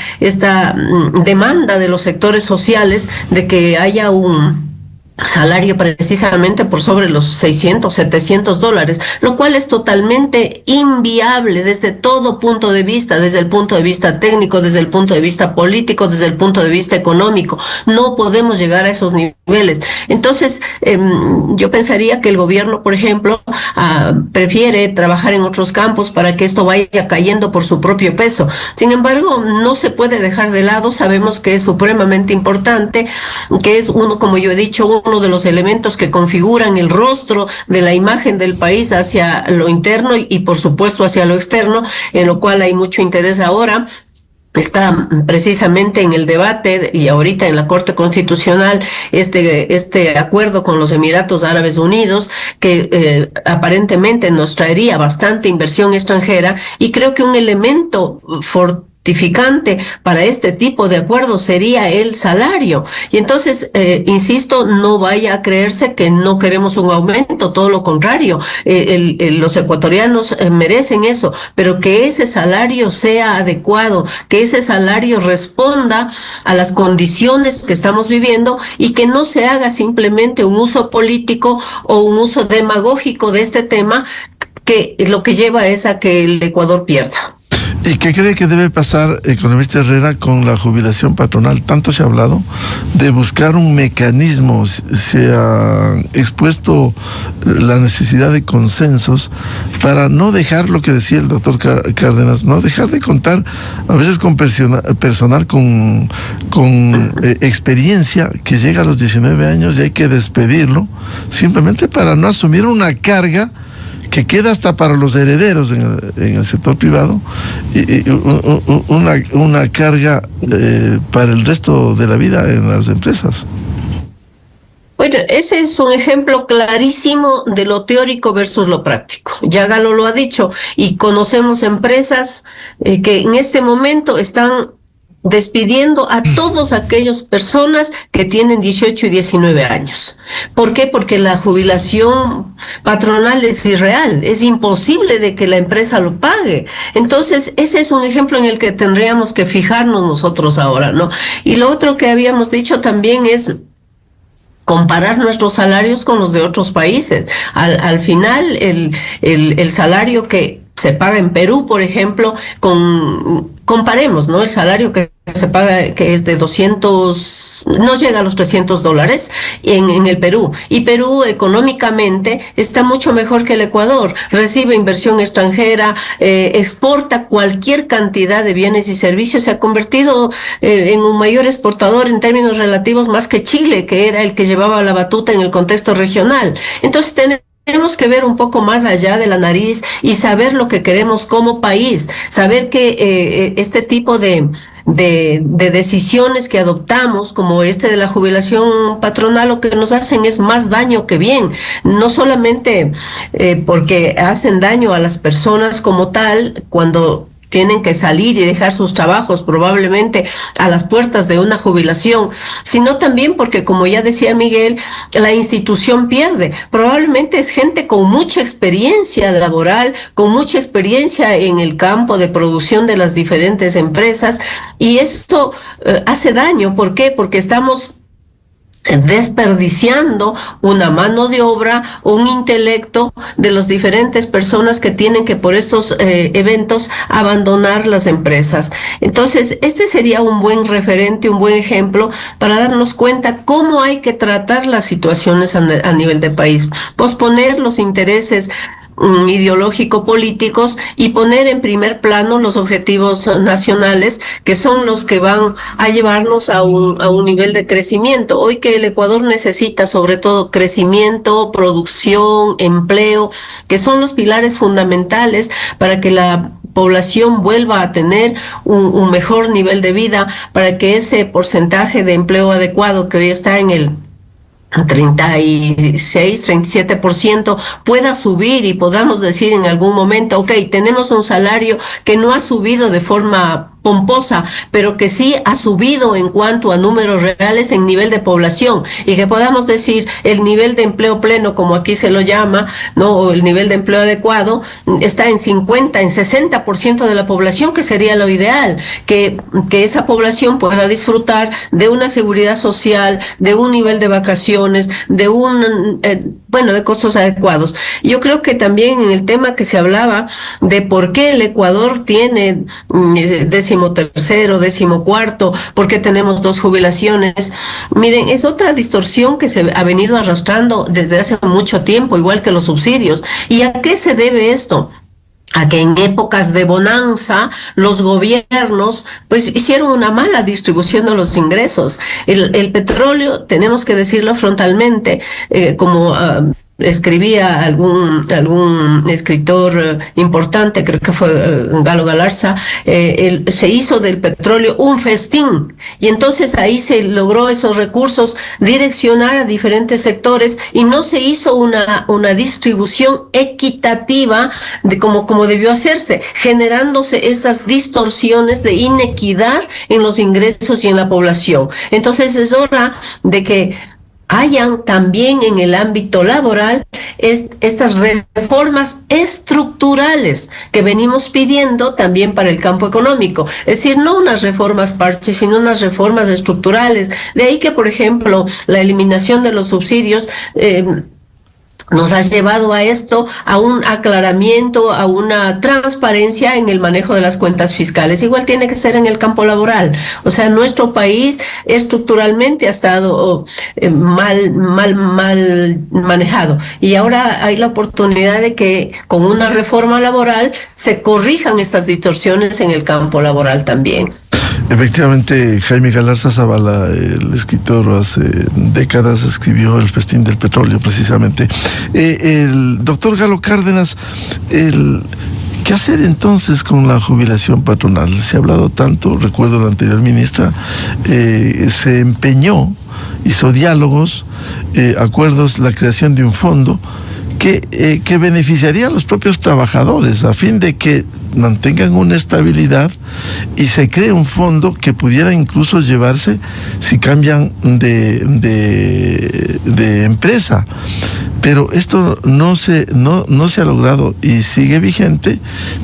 [SPEAKER 3] demanda de los sectores sociales de que haya un salario precisamente por sobre los 600, 700 dólares, lo cual es totalmente inviable desde todo punto de vista, desde el punto de vista técnico, desde el punto de vista político, desde el punto de vista económico. No podemos llegar a esos niveles. Entonces, yo pensaría que el gobierno, por ejemplo, prefiere trabajar en otros campos para que esto vaya cayendo por su propio peso. Sin embargo, no se puede dejar de lado, sabemos que es supremamente importante, que es uno, como yo he dicho, uno de los elementos que configuran el rostro de la imagen del país hacia lo interno y por supuesto hacia lo externo, en lo cual hay mucho interés ahora. Está precisamente en el debate y ahorita en la Corte Constitucional este acuerdo con los Emiratos Árabes Unidos que aparentemente nos traería bastante inversión extranjera, y creo que un elemento fortificante para este tipo de acuerdos sería el salario. Y entonces, insisto, no vaya a creerse que no queremos un aumento, todo lo contrario. Los ecuatorianos merecen eso, pero que ese salario sea adecuado, que ese salario responda a las condiciones que estamos viviendo y que no se haga simplemente un uso político o un uso demagógico de este tema, que lo que lleva es a que el Ecuador pierda.
[SPEAKER 1] ¿Y qué cree que debe pasar, economista Herrera, con la jubilación patronal? Tanto se ha hablado de buscar un mecanismo, se ha expuesto la necesidad de consensos para no dejar lo que decía el doctor Cárdenas, no dejar de contar a veces con personal con experiencia que llega a los 19 años y hay que despedirlo simplemente para no asumir una carga que queda hasta para los herederos en el sector privado, y una carga para el resto de la vida en las empresas.
[SPEAKER 3] Bueno, ese es un ejemplo clarísimo de lo teórico versus lo práctico. Ya Galo lo ha dicho, y conocemos empresas que en este momento están despidiendo a todas aquellas personas que tienen 18 y 19 años. ¿Por qué? Porque la jubilación patronal es irreal, es imposible de que la empresa lo pague. Entonces, ese es un ejemplo en el que tendríamos que fijarnos nosotros ahora, ¿no? Y lo otro que habíamos dicho también es comparar nuestros salarios con los de otros países. Al final, el salario que se paga en Perú, por ejemplo, comparemos, ¿no? El salario que se paga, que es de 200, no llega a los 300 dólares en el Perú. Y Perú económicamente está mucho mejor que el Ecuador. Recibe inversión extranjera, exporta cualquier cantidad de bienes y servicios. Se ha convertido en un mayor exportador en términos relativos más que Chile, que era el que llevaba la batuta en el contexto regional. Entonces tenemos que ver un poco más allá de la nariz y saber lo que queremos como país, saber que este tipo de decisiones que adoptamos, como de la jubilación patronal, lo que nos hacen es más daño que bien, no solamente porque hacen daño a las personas como tal, cuando tienen que salir y dejar sus trabajos probablemente a las puertas de una jubilación, sino también porque, como ya decía Miguel, la institución pierde. Probablemente es gente con mucha experiencia laboral, con mucha experiencia en el campo de producción de las diferentes empresas, y esto hace daño. ¿Por qué? Porque estamos desperdiciando una mano de obra, un intelecto de las diferentes personas que tienen que por estos eventos abandonar las empresas. Entonces, este sería un buen referente, un buen ejemplo para darnos cuenta cómo hay que tratar las situaciones a nivel de país. Posponer los intereses ideológico-políticos y poner en primer plano los objetivos nacionales, que son los que van a llevarnos a un nivel de crecimiento. Hoy que el Ecuador necesita sobre todo crecimiento, producción, empleo, que son los pilares fundamentales para que la población vuelva a tener un mejor nivel de vida, para que ese porcentaje de empleo adecuado que hoy está en el 36, 37% pueda subir y podamos decir en algún momento, ok, tenemos un salario que no ha subido de forma pomposa, pero que sí ha subido en cuanto a números reales en nivel de población, y que podamos decir el nivel de empleo pleno, como aquí se lo llama, ¿no? O el nivel de empleo adecuado está en 50, en 60% de la población, que sería lo ideal, que esa población pueda disfrutar de una seguridad social, de un nivel de vacaciones, de de costos adecuados. Yo creo que también en el tema que se hablaba de por qué el Ecuador tiene 13º, 14º, por qué tenemos 2 jubilaciones. Miren, es otra distorsión que se ha venido arrastrando desde hace mucho tiempo, igual que los subsidios. ¿Y a qué se debe esto? A que en épocas de bonanza los gobiernos pues hicieron una mala distribución de los ingresos. El petróleo, tenemos que decirlo frontalmente, como escribía algún escritor importante, creo que fue Galo Galarza, se hizo del petróleo un festín, y entonces ahí se logró esos recursos direccionar a diferentes sectores, y no se hizo una distribución equitativa de como debió hacerse, generándose esas distorsiones de inequidad en los ingresos y en la población. Entonces es hora de que hayan también en el ámbito laboral estas reformas estructurales que venimos pidiendo también para el campo económico. Es decir, no unas reformas parches, sino unas reformas estructurales. De ahí que, por ejemplo, la eliminación de los subsidios nos ha llevado a esto, a un aclaramiento, a una transparencia en el manejo de las cuentas fiscales. Igual tiene que ser en el campo laboral. O sea, nuestro país estructuralmente ha estado mal manejado. Y ahora hay la oportunidad de que con una reforma laboral se corrijan estas distorsiones en el campo laboral también.
[SPEAKER 1] Efectivamente, Jaime Galarza Zavala, el escritor, hace décadas escribió El festín del petróleo, precisamente. El doctor Galo Cárdenas, ¿qué hacer entonces con la jubilación patronal? Se ha hablado tanto, recuerdo la anterior ministra, se empeñó, hizo diálogos, acuerdos, la creación de un fondo que beneficiaría a los propios trabajadores a fin de que mantengan una estabilidad, y se cree un fondo que pudiera incluso llevarse si cambian de empresa. Pero esto no se ha logrado y sigue vigente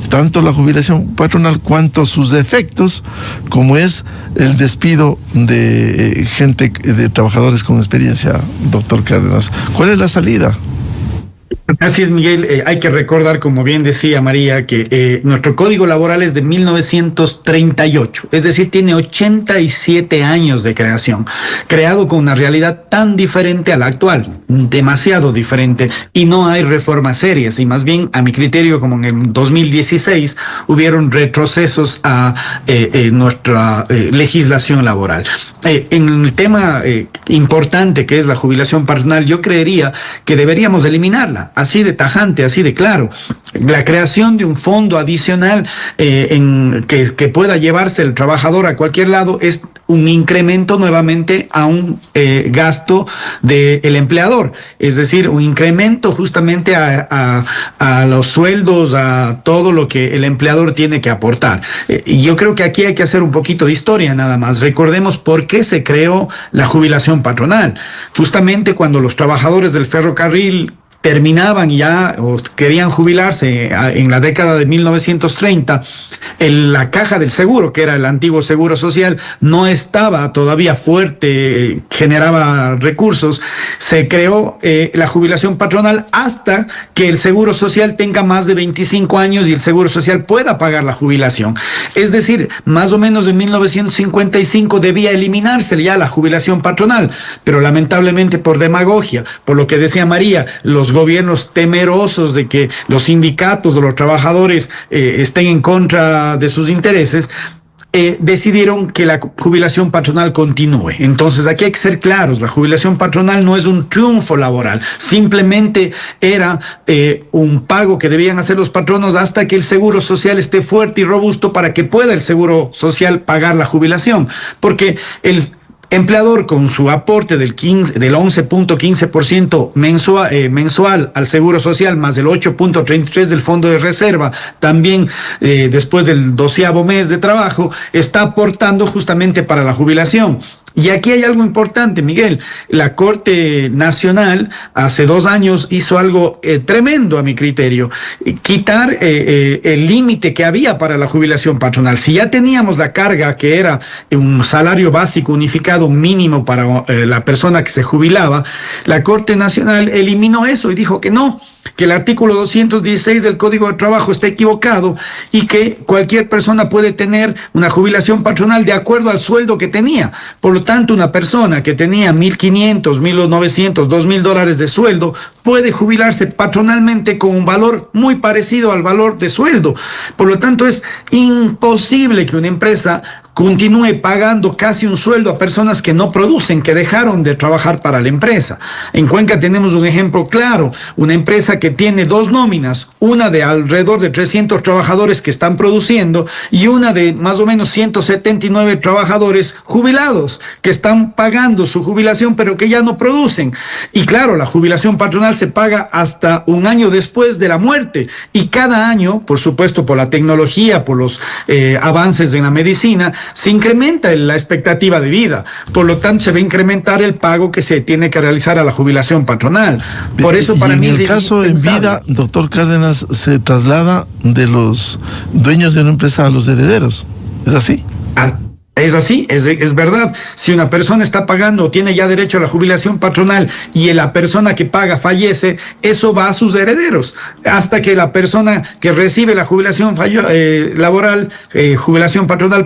[SPEAKER 1] tanto la jubilación patronal cuanto sus defectos, como es el despido de gente, de trabajadores con experiencia. Doctor Cárdenas, ¿cuál es la salida?
[SPEAKER 2] Así es, Miguel. Hay que recordar, como bien decía María, que nuestro Código Laboral es de 1938, es decir, tiene 87 años de creación, creado con una realidad tan diferente a la actual, demasiado diferente, y no hay reformas serias, y más bien, a mi criterio, como en el 2016, hubieron retrocesos a nuestra legislación laboral. En el tema importante que es la jubilación patronal, yo creería que deberíamos eliminarla, así de tajante, así de claro. La creación de un fondo adicional que pueda llevarse el trabajador a cualquier lado es un incremento nuevamente a un gasto del empleador, es decir, un incremento justamente a los sueldos, a todo lo que el empleador tiene que aportar. Y yo creo que aquí hay que hacer un poquito de historia nada más. Recordemos por qué se creó la jubilación patronal. Justamente cuando los trabajadores del ferrocarril terminaban ya o querían jubilarse en la década de 1930, la caja del seguro, que era el antiguo seguro social, no estaba todavía fuerte, generaba recursos. Se creó la jubilación patronal hasta que el seguro social tenga más de 25 años y el seguro social pueda pagar la jubilación. Es decir, más o menos en 1955 debía eliminarse ya la jubilación patronal, pero lamentablemente por demagogia, por lo que decía María, los los gobiernos temerosos de que los sindicatos o los trabajadores estén en contra de sus intereses, decidieron que la jubilación patronal continúe. Entonces, aquí hay que ser claros, la jubilación patronal no es un triunfo laboral, simplemente era un pago que debían hacer los patronos hasta que el seguro social esté fuerte y robusto para que pueda el seguro social pagar la jubilación, porque el empleador, con su aporte del 11.15% mensual al Seguro Social, más el 8.33% del Fondo de Reserva, también después del 12º mes de trabajo, está aportando justamente para la jubilación. Y aquí hay algo importante, Miguel. La Corte Nacional hace 2 años hizo algo tremendo a mi criterio: quitar el límite que había para la jubilación patronal. Si ya teníamos la carga que era un salario básico unificado mínimo para la persona que se jubilaba, la Corte Nacional eliminó eso y dijo que no, que el artículo 216 del Código de Trabajo está equivocado y que cualquier persona puede tener una jubilación patronal de acuerdo al sueldo que tenía. Por lo tanto, una persona que tenía $1,500, $1,900, $2,000 de sueldo puede jubilarse patronalmente con un valor muy parecido al valor de sueldo. Por lo tanto, es imposible que una empresa continúe pagando casi un sueldo a personas que no producen, que dejaron de trabajar para la empresa. En Cuenca tenemos un ejemplo claro: una empresa que tiene 2 nóminas, una de alrededor de 300 trabajadores que están produciendo y una de más o menos 179 trabajadores jubilados que están pagando su jubilación pero que ya no producen. Y claro, la jubilación patronal se paga hasta un año después de la muerte, y cada año, por supuesto, por la tecnología, por los avances en la medicina, se incrementa la expectativa de vida. Por lo tanto, se va a incrementar el pago que se tiene que realizar a la jubilación patronal. Por eso, para mí,
[SPEAKER 1] en el caso en vida, doctor Cárdenas, se traslada de los dueños de una empresa a los herederos. ¿Es así?
[SPEAKER 2] Es así, es verdad. Si una persona está pagando o tiene ya derecho a la jubilación patronal y la persona que paga fallece, eso va a sus herederos, hasta que la persona que recibe la jubilación jubilación patronal,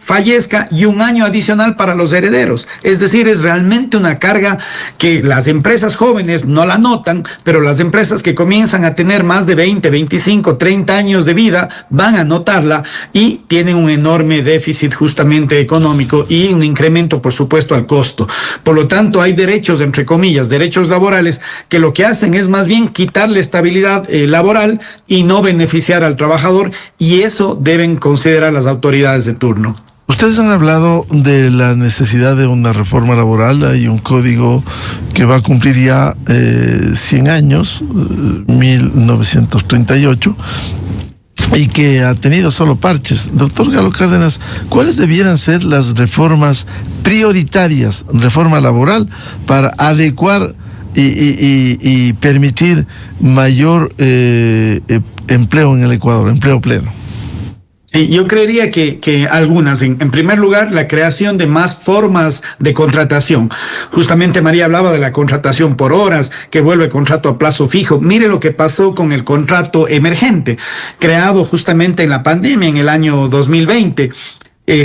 [SPEAKER 2] fallezca, y un año adicional para los herederos. Es decir, es realmente una carga que las empresas jóvenes no la notan, pero las empresas que comienzan a tener más de 20, 25, 30 años de vida van a notarla, y tienen un enorme déficit justamente económico y un incremento, por supuesto, al costo. Por lo tanto, hay derechos, entre comillas, derechos laborales, que lo que hacen es más bien quitarle estabilidad laboral y no beneficiar al trabajador, y eso deben considerar las autoridades de turno.
[SPEAKER 1] Ustedes han hablado de la necesidad de una reforma laboral. Hay un código que va a cumplir ya 100 años, 1938, y que ha tenido solo parches. Doctor Galo Cárdenas, ¿cuáles debieran ser las reformas prioritarias, reforma laboral, para adecuar y permitir mayor empleo en el Ecuador, empleo pleno?
[SPEAKER 2] Sí, yo creería que algunas. En primer lugar, la creación de más formas de contratación. Justamente María hablaba de la contratación por horas, que vuelve contrato a plazo fijo. Mire lo que pasó con el contrato emergente, creado justamente en la pandemia en el año 2020.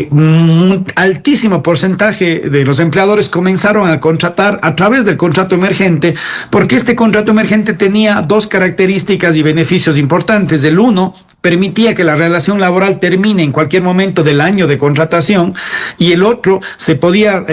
[SPEAKER 2] Un altísimo porcentaje de los empleadores comenzaron a contratar a través del contrato emergente, porque este contrato emergente tenía 2 características y beneficios importantes. El uno, permitía que la relación laboral termine en cualquier momento del año de contratación, y el otro, se podía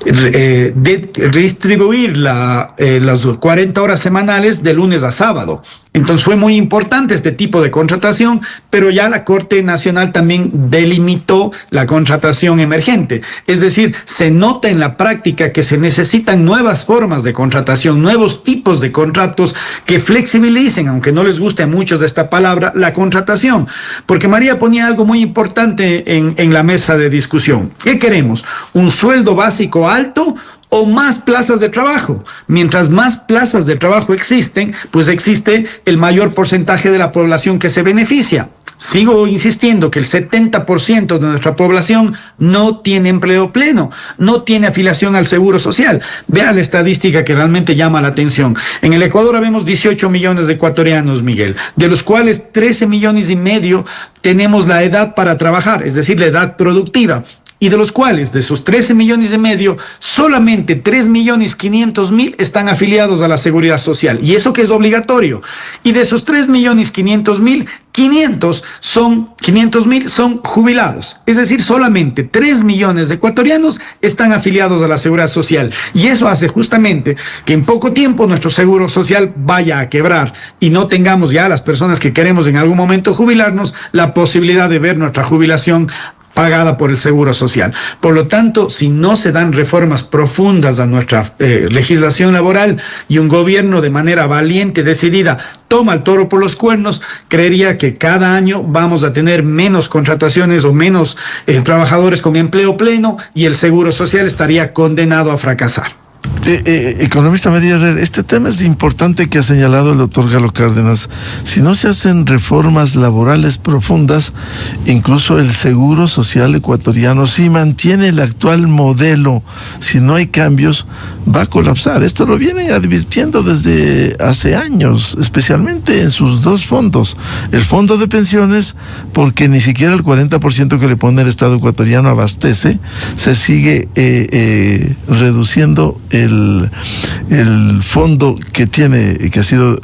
[SPEAKER 2] redistribuir las 40 horas semanales de lunes a sábado. Entonces fue muy importante este tipo de contratación, pero ya la Corte Nacional también delimitó la contratación emergente. Es decir, se nota en la práctica que se necesitan nuevas formas de contratación, nuevos tipos de contratos que flexibilicen, aunque no les guste a muchos de esta palabra, la contratación. Porque María ponía algo muy importante en la mesa de discusión. ¿Qué queremos? ¿Un sueldo básico alto o más plazas de trabajo? Mientras más plazas de trabajo existen, pues existe el mayor porcentaje de la población que se beneficia. Sigo insistiendo que el 70% de nuestra población no tiene empleo pleno, no tiene afiliación al Seguro Social. Vea la estadística que realmente llama la atención. En el Ecuador habemos 18 millones de ecuatorianos, Miguel, de los cuales 13 millones y medio tenemos la edad para trabajar, es decir, la edad productiva. y de los cuales, de esos 13 millones y medio, solamente 3.500.000 están afiliados a la Seguridad Social, y eso que es obligatorio. Y de esos 3.500.000, 500.000 son jubilados. Es decir, solamente 3 millones de ecuatorianos están afiliados a la Seguridad Social. Y eso hace justamente que en poco tiempo nuestro Seguro Social vaya a quebrar y no tengamos ya las personas que queremos en algún momento jubilarnos la posibilidad de ver nuestra jubilación pagada por el Seguro Social. Por lo tanto, si no se dan reformas profundas a nuestra legislación laboral y un gobierno de manera valiente, decidida, toma el toro por los cuernos, creería que cada año vamos a tener menos contrataciones o menos trabajadores con empleo pleno y el Seguro Social estaría condenado a fracasar.
[SPEAKER 1] Economista María Herrera, este tema es importante que ha señalado el doctor Galo Cárdenas. Si no se hacen reformas laborales profundas, incluso el Seguro Social ecuatoriano, si mantiene el actual modelo, si no hay cambios, va a colapsar. Esto lo vienen advirtiendo desde hace años, especialmente en sus dos fondos. El fondo de pensiones, porque ni siquiera el 40% que le pone el Estado ecuatoriano abastece, se sigue reduciendo el fondo que ha sido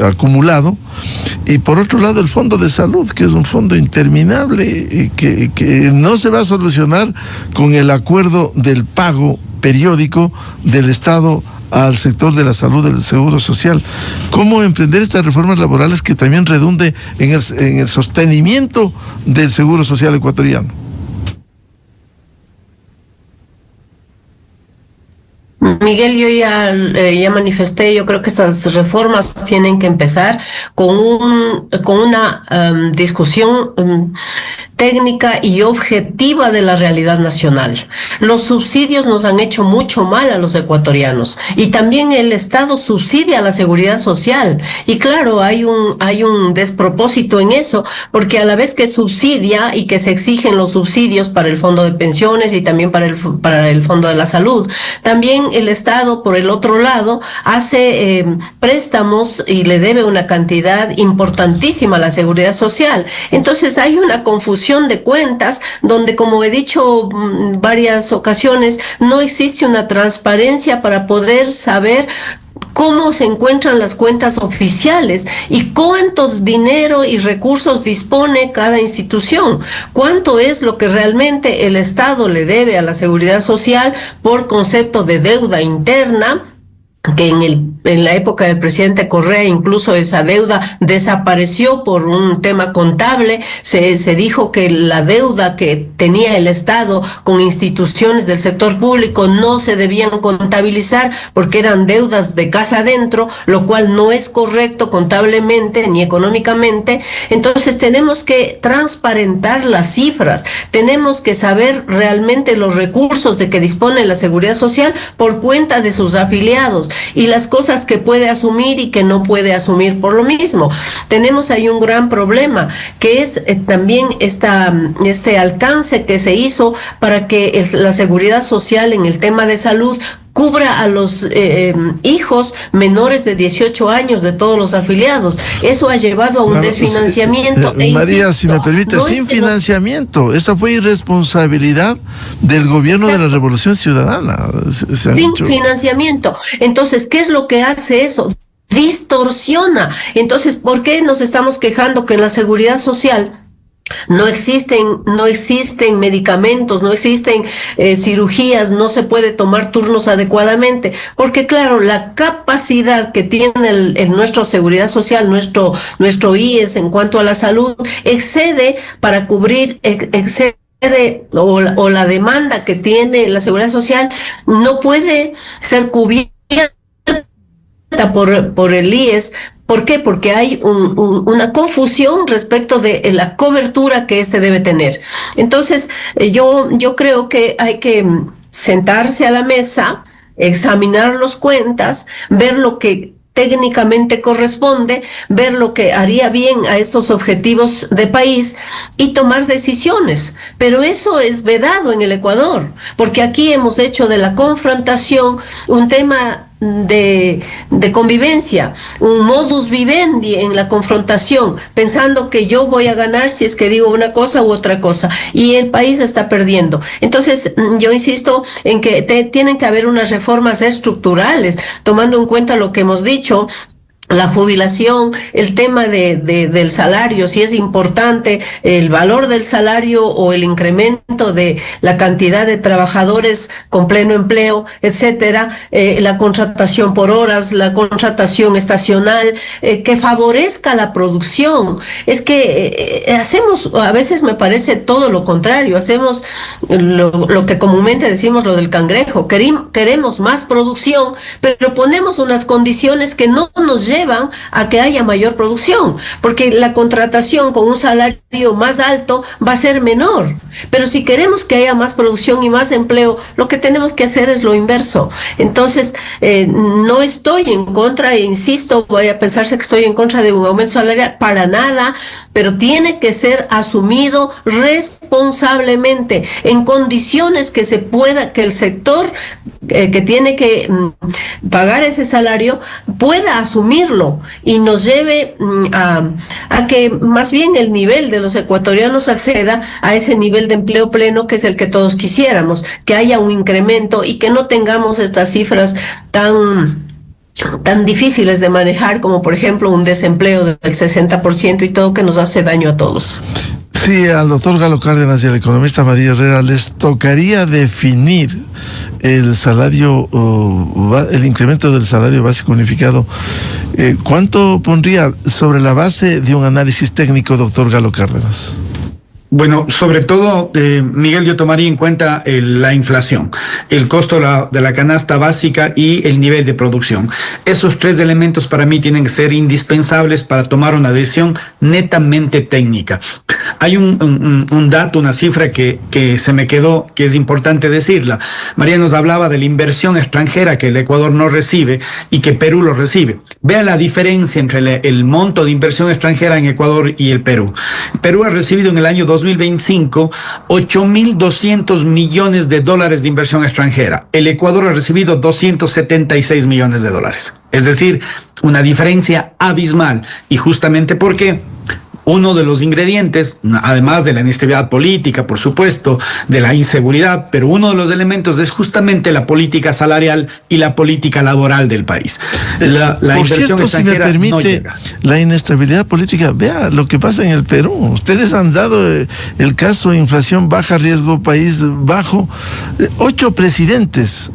[SPEAKER 1] acumulado, y por otro lado el fondo de salud, que es un fondo interminable que no se va a solucionar con el acuerdo del pago periódico del Estado al sector de la salud, del Seguro Social. ¿Cómo emprender estas reformas laborales que también redunde en el sostenimiento del Seguro Social ecuatoriano?
[SPEAKER 3] Miguel, yo ya manifesté, yo creo que estas reformas tienen que empezar con una discusión técnica y objetiva de la realidad nacional. Los subsidios nos han hecho mucho mal a los ecuatorianos, y también el Estado subsidia a la seguridad social, y claro, hay un despropósito en eso, porque a la vez que subsidia y que se exigen los subsidios para el fondo de pensiones y también para el fondo de la salud, también el Estado, por el otro lado, hace préstamos y le debe una cantidad importantísima a la seguridad social. Entonces hay una confusión de cuentas donde, como he dicho varias ocasiones, no existe una transparencia para poder saber cómo se encuentran las cuentas oficiales y cuánto dinero y recursos dispone cada institución, cuánto es lo que realmente el Estado le debe a la seguridad social por concepto de deuda interna, que en la época del presidente Correa incluso esa deuda desapareció por un tema contable. Se dijo que la deuda que tenía el Estado con instituciones del sector público no se debían contabilizar porque eran deudas de casa adentro, lo cual no es correcto contablemente ni económicamente. Entonces tenemos que transparentar las cifras, tenemos que saber realmente los recursos de que dispone la Seguridad Social por cuenta de sus afiliados, y las cosas que puede asumir y que no puede asumir por lo mismo. Tenemos ahí un gran problema, que es también este alcance que se hizo para que la seguridad social en el tema de salud cubra a los hijos menores de 18 años de todos los afiliados. Eso ha llevado a un desfinanciamiento.
[SPEAKER 1] María, si me permite, no sin financiamiento. Esa fue irresponsabilidad del gobierno de la Revolución Ciudadana.
[SPEAKER 3] Sin financiamiento. Entonces, ¿qué es lo que hace eso? Distorsiona. Entonces, ¿por qué nos estamos quejando que en la seguridad social no existen medicamentos, no existen cirugías, no se puede tomar turnos adecuadamente? Porque claro, la capacidad que tiene nuestra seguridad social, nuestro IES en cuanto a la salud, excede para cubrir, o la demanda que tiene la seguridad social no puede ser cubierta por el IES. ¿Por qué? Porque hay una confusión respecto de la cobertura que debe tener. Entonces, yo creo que hay que sentarse a la mesa, examinar las cuentas, ver lo que técnicamente corresponde, ver lo que haría bien a estos objetivos de país y tomar decisiones. Pero eso es vedado en el Ecuador, porque aquí hemos hecho de la confrontación un tema de convivencia, un modus vivendi en la confrontación, pensando que yo voy a ganar si es que digo una cosa u otra cosa, y el país está perdiendo. Entonces, yo insisto en que tienen que haber unas reformas estructurales, tomando en cuenta lo que hemos dicho, la jubilación, el tema del salario, si es importante el valor del salario o el incremento de la cantidad de trabajadores con pleno empleo, etcétera, la contratación por horas, la contratación estacional, que favorezca la producción. Es que hacemos, a veces me parece todo lo contrario, hacemos lo que comúnmente decimos lo del cangrejo, queremos más producción, pero ponemos unas condiciones que no nos llevan a que haya mayor producción, porque la contratación con un salario más alto va a ser menor. Pero si queremos que haya más producción y más empleo, lo que tenemos que hacer es lo inverso. Entonces, no estoy en contra, e insisto, voy a pensarse que estoy en contra de un aumento salarial, para nada, pero tiene que ser asumido responsablemente, en condiciones que se pueda, que el sector que tiene que pagar ese salario pueda asumirlo y nos lleve a que más bien el nivel de los ecuatorianos acceda a ese nivel de empleo pleno, que es el que todos quisiéramos, que haya un incremento y que no tengamos estas cifras tan difíciles de manejar, como por ejemplo un desempleo del 60% y todo, que nos hace daño a todos.
[SPEAKER 1] Sí, al doctor Galo Cárdenas y al economista María Herrera les tocaría definir el salario, el incremento del salario básico unificado. ¿Cuánto pondría sobre la base de un análisis técnico, doctor Galo Cárdenas?
[SPEAKER 2] Bueno, sobre todo, Miguel, yo tomaría en cuenta la inflación, el costo de la canasta básica y el nivel de producción. Esos tres elementos para mí tienen que ser indispensables para tomar una decisión netamente técnica. Hay un dato, una cifra que se me quedó, que es importante decirla. María nos hablaba de la inversión extranjera que el Ecuador no recibe y que Perú lo recibe. Vea la diferencia entre el monto de inversión extranjera en Ecuador y el Perú. Perú ha recibido en el año 2025 $8.200 millones de inversión extranjera. El Ecuador ha recibido 276 millones de dólares. Es decir, una diferencia abismal. Y justamente porque uno de los ingredientes, además de la inestabilidad política, por supuesto, de la inseguridad, pero uno de los elementos es justamente la política salarial y la política laboral del país. La
[SPEAKER 1] por
[SPEAKER 2] inversión
[SPEAKER 1] cierto, si me permite,
[SPEAKER 2] no llega.
[SPEAKER 1] La inestabilidad política, vea lo que pasa en el Perú. Ustedes han dado el caso inflación baja, riesgo país bajo. 8 presidentes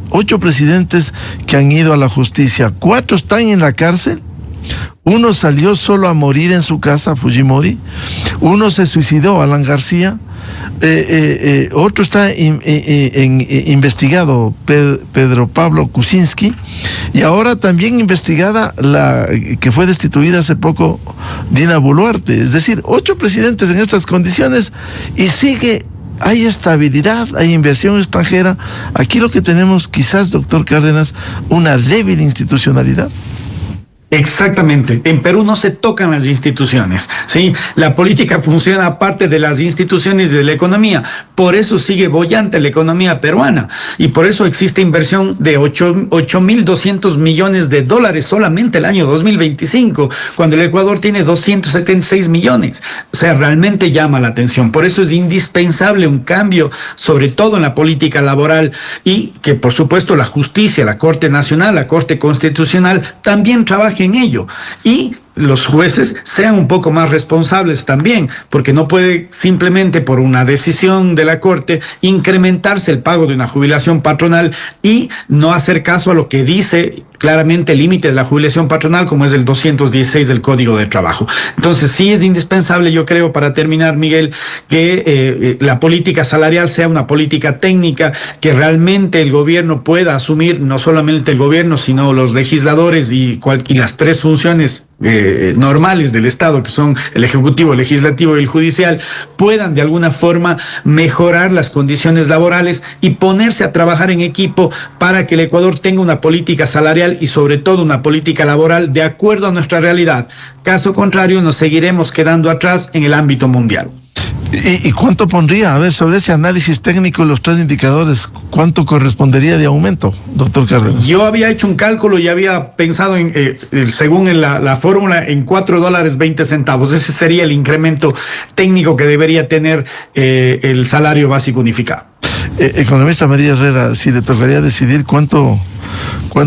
[SPEAKER 1] que han ido a la justicia. 4 están en la cárcel. Uno salió solo a morir en su casa, Fujimori. Uno se suicidó, Alan García. Otro está investigado, Pedro Pablo Kuczynski. Y ahora también investigada la que fue destituida hace poco, Dina Boluarte. Es decir, 8 presidentes en estas condiciones y sigue. Hay estabilidad, hay inversión extranjera. Aquí lo que tenemos, quizás, doctor Cárdenas, una débil institucionalidad.
[SPEAKER 2] Exactamente. En Perú no se tocan las instituciones, ¿sí? La política funciona aparte de las instituciones y de la economía. Por eso sigue boyante la economía peruana. Y por eso existe inversión de 8.200 millones de dólares solamente el año 2025, cuando el Ecuador tiene 276 millones. O sea, realmente llama la atención. Por eso es indispensable un cambio, sobre todo en la política laboral, y que, por supuesto, la justicia, la Corte Nacional, la Corte Constitucional, también trabaje en ello, y los jueces sean un poco más responsables también, porque no puede simplemente por una decisión de la Corte incrementarse el pago de una jubilación patronal y no hacer caso a lo que dice claramente el límite de la jubilación patronal, como es el 216 del Código de Trabajo. Entonces sí es indispensable, yo creo, para terminar, Miguel, que la política salarial sea una política técnica, que realmente el gobierno pueda asumir, no solamente el gobierno, sino los legisladores y las 3 funciones normales del Estado, que son el Ejecutivo, el Legislativo y el Judicial, puedan de alguna forma mejorar las condiciones laborales y ponerse a trabajar en equipo para que el Ecuador tenga una política salarial y sobre todo una política laboral de acuerdo a nuestra realidad. Caso contrario, nos seguiremos quedando atrás en el ámbito mundial.
[SPEAKER 1] ¿Y cuánto pondría? A ver, sobre ese análisis técnico, los 3 indicadores, ¿cuánto correspondería de aumento, doctor Cárdenas?
[SPEAKER 2] Yo había hecho un cálculo y había pensado según la fórmula, en $4.20. Ese sería el incremento técnico que debería tener el salario básico unificado.
[SPEAKER 1] Economista María Herrera, si le tocaría decidir cuánto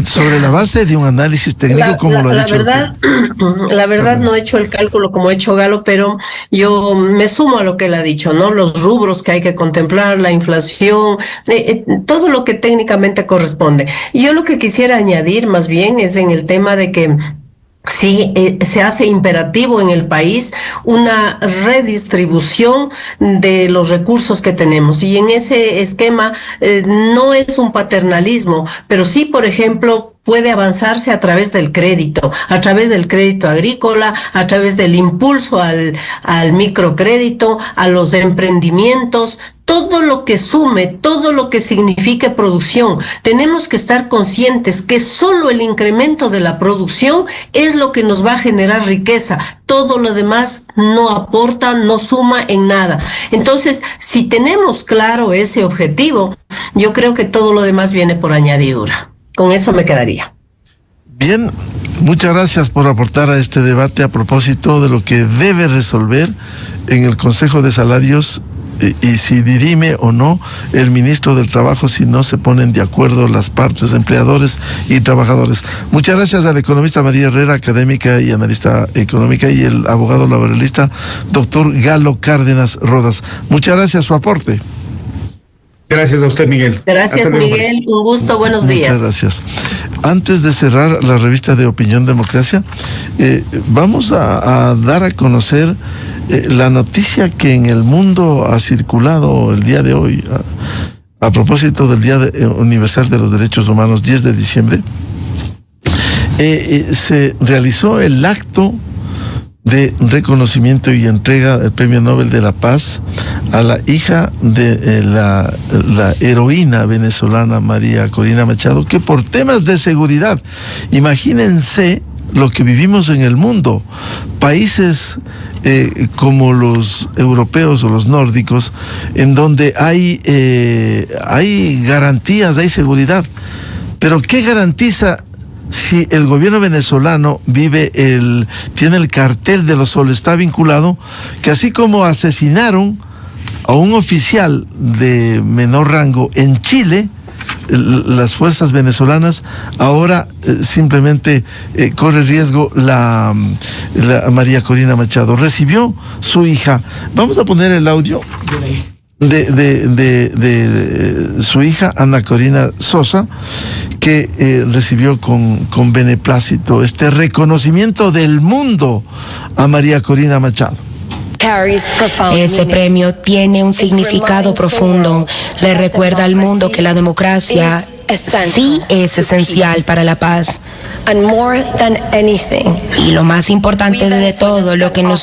[SPEAKER 1] sobre la base de un análisis técnico, como lo ha dicho.
[SPEAKER 3] La verdad no he hecho el cálculo como ha hecho Galo, pero yo me sumo a lo que él ha dicho, ¿no? Los rubros que hay que contemplar, la inflación, todo lo que técnicamente corresponde. Y yo lo que quisiera añadir más bien es en el tema de que sí, se hace imperativo en el país una redistribución de los recursos que tenemos. Y en ese esquema no es un paternalismo, pero sí, por ejemplo, puede avanzarse a través del crédito agrícola, a través del impulso al microcrédito, a los emprendimientos, todo lo que sume, todo lo que signifique producción. Tenemos que estar conscientes que solo el incremento de la producción es lo que nos va a generar riqueza. Todo lo demás no aporta, no suma en nada. Entonces, si tenemos claro ese objetivo, yo creo que todo lo demás viene por añadidura. Con eso me quedaría.
[SPEAKER 1] Bien, muchas gracias por aportar a este debate a propósito de lo que debe resolver en el Consejo de Salarios y si dirime o no el ministro del Trabajo si no se ponen de acuerdo las partes, empleadores y trabajadores. Muchas gracias al economista María Herrera, académica y analista económica, y el abogado laboralista doctor Galo Cárdenas Rodas. Muchas gracias su aporte.
[SPEAKER 2] Gracias a usted, Miguel.
[SPEAKER 3] Gracias, Miguel. Un gusto. Buenos días.
[SPEAKER 1] Muchas gracias. Antes de cerrar la revista de Opinión Democracia, vamos a dar a conocer la noticia que en el mundo ha circulado el día de hoy, a propósito del Día Universal de los Derechos Humanos, 10 de diciembre. Se realizó el acto de reconocimiento y entrega del Premio Nobel de la Paz a la hija de la heroína venezolana María Corina Machado, que por temas de seguridad, imagínense lo que vivimos en el mundo, países como los europeos o los nórdicos, en donde hay garantías, hay seguridad, pero ¿qué garantiza si el gobierno venezolano tiene el cartel de los Sol, está vinculado, que así como asesinaron a un oficial de menor rango en Chile, las fuerzas venezolanas, ahora simplemente corre riesgo la María Corina Machado? Recibió su hija. Vamos a poner el audio de su hija, Ana Corina Sosa, que recibió con beneplácito este reconocimiento del mundo a María Corina Machado.
[SPEAKER 4] Este premio tiene un significado profundo. Le recuerda al mundo que la democracia sí es esencial para la paz. Y lo más importante de todo, lo que nosotros